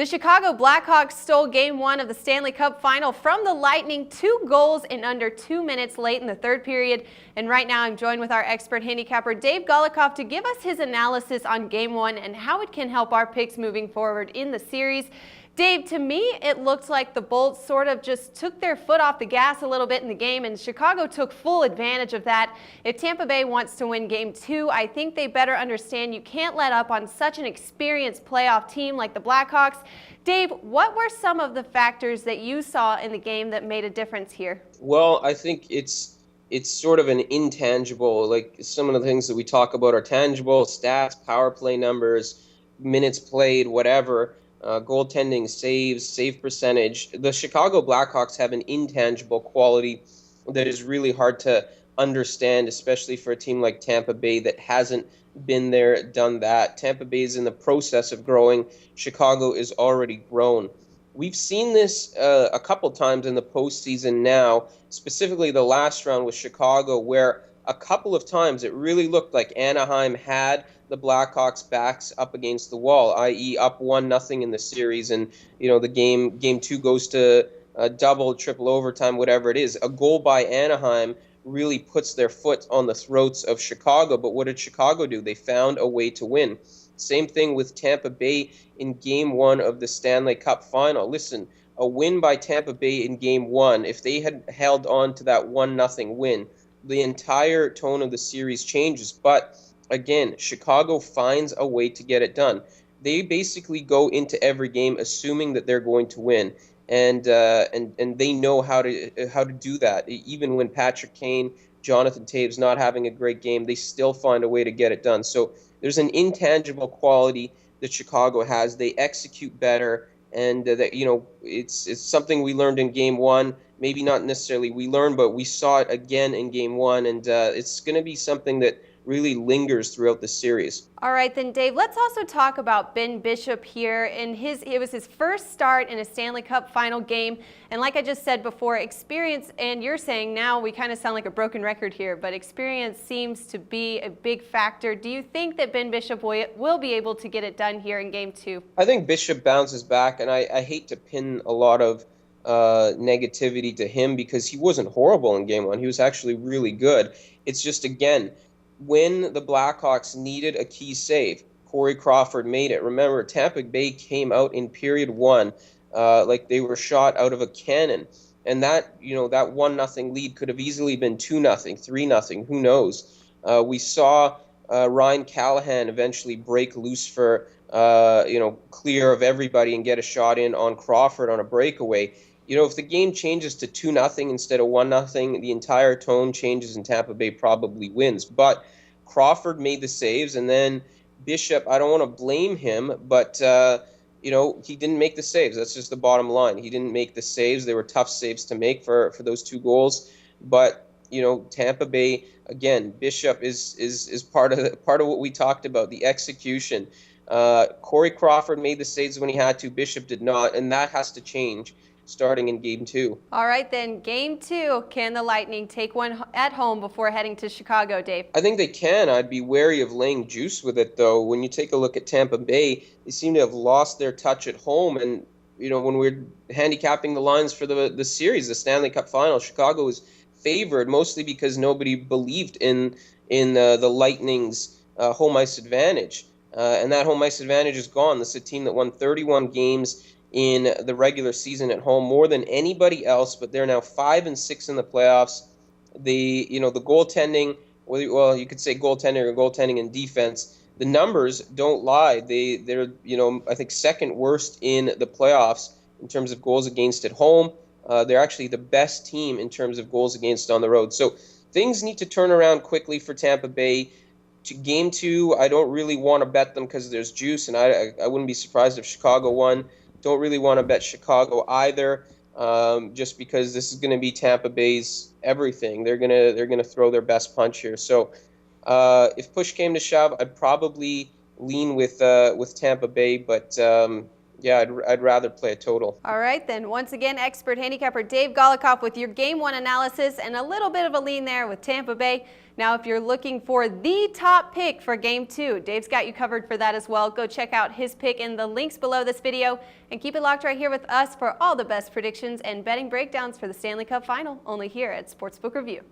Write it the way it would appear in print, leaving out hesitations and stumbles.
The Chicago Blackhawks stole Game 1 of the Stanley Cup Final from the Lightning, 2 goals in under 2 minutes late in the third period. And right now I'm joined with our expert handicapper Dave Golikoff to give us his analysis on Game 1 and how it can help our picks moving forward in the series. Dave, to me, it looked like the Bolts sort of just took their foot off the gas a little bit in the game, and Chicago took full advantage of that. If Tampa Bay wants to win Game 2, I think they better understand you can't let up on such an experienced playoff team like the Blackhawks. Dave, what were some of the factors that you saw in the game that made a difference here? Well, I think it's sort of an intangible, like some of the things that we talk about are tangible, stats, power play numbers, minutes played, whatever. Goaltending, saves, save percentage. The Chicago Blackhawks have an intangible quality that is really hard to understand, especially for a team like Tampa Bay that hasn't been there, done that. Tampa Bay is in the process of growing. Chicago is already grown. We've seen this a couple times in the postseason now, specifically the last round with Chicago, where a couple of times it really looked like Anaheim had the Blackhawks' backs up against the wall, i.e. up 1-0 in the series, and the game 2 goes to double, triple overtime, whatever it is. A goal by Anaheim really puts their foot on the throats of Chicago, but what did Chicago do? They found a way to win. Same thing with Tampa Bay in Game 1 of the Stanley Cup Final. Listen, a win by Tampa Bay in Game 1, if they had held on to that 1-0 win, the entire tone of the series changes. But again, Chicago finds a way to get it done. They basically go into every game assuming that they're going to win, and they know how to do that. Even when Patrick Kane, Jonathan Toews not having a great game, they still find a way to get it done. So there's an intangible quality that Chicago has. They execute better, and it's something we learned in Game 1. Maybe not necessarily we learned, but we saw it again in Game 1, and it's going to be something that really lingers throughout the series. All right, then, Dave, let's also talk about Ben Bishop here. It was his first start in a Stanley Cup Final game, and like I just said before, experience, and you're saying now we kind of sound like a broken record here, but experience seems to be a big factor. Do you think that Ben Bishop will be able to get it done here in Game 2? I think Bishop bounces back, and I hate to pin a lot of negativity to him because he wasn't horrible in Game 1. He was actually really good. It's just, again, when the Blackhawks needed a key save, Corey Crawford made it. Remember, Tampa Bay came out in period 1 like they were shot out of a cannon. And that 1-0 lead could have easily been 2-0, 3-0, who knows. We saw Ryan Callahan eventually break loose for, clear of everybody and get a shot in on Crawford on a breakaway. If the game changes to 2-0 instead of 1-0, the entire tone changes and Tampa Bay probably wins. But Crawford made the saves, and then Bishop, I don't want to blame him, but, he didn't make the saves. That's just the bottom line. He didn't make the saves. They were tough saves to make for those 2 goals. But, Tampa Bay, again, Bishop is part of what we talked about, the execution. Corey Crawford made the saves when he had to. Bishop did not, and that has to change starting in Game 2. All right, then, Game 2, can the Lightning take one at home before heading to Chicago, Dave? I think they can. I'd be wary of laying juice with it, though. When you take a look at Tampa Bay, they seem to have lost their touch at home, and, when we're handicapping the lines for the series, the Stanley Cup Final, Chicago is favored mostly because nobody believed in the Lightning's home ice advantage. And that home ice advantage is gone. This is a team that won 31 games in the regular season at home, more than anybody else, but they're now 5-6 in the playoffs. The goaltending, well, you could say goaltending or goaltending and defense, the numbers don't lie. They're I think second worst in the playoffs in terms of goals against at home. They're actually the best team in terms of goals against on the road. So things need to turn around quickly for Tampa Bay. To Game 2, I don't really want to bet them because there's juice, and I wouldn't be surprised if Chicago won. Don't really want to bet Chicago either, just because this is going to be Tampa Bay's everything. They're gonna throw their best punch here. So if push came to shove, I'd probably lean with Tampa Bay. But Yeah, I'd rather play a total. All right, then once again, expert handicapper Dave Golikoff with your Game 1 analysis and a little bit of a lean there with Tampa Bay. Now, if you're looking for the top pick for Game 2, Dave's got you covered for that as well. Go check out his pick in the links below this video and keep it locked right here with us for all the best predictions and betting breakdowns for the Stanley Cup Final, only here at Sportsbook Review.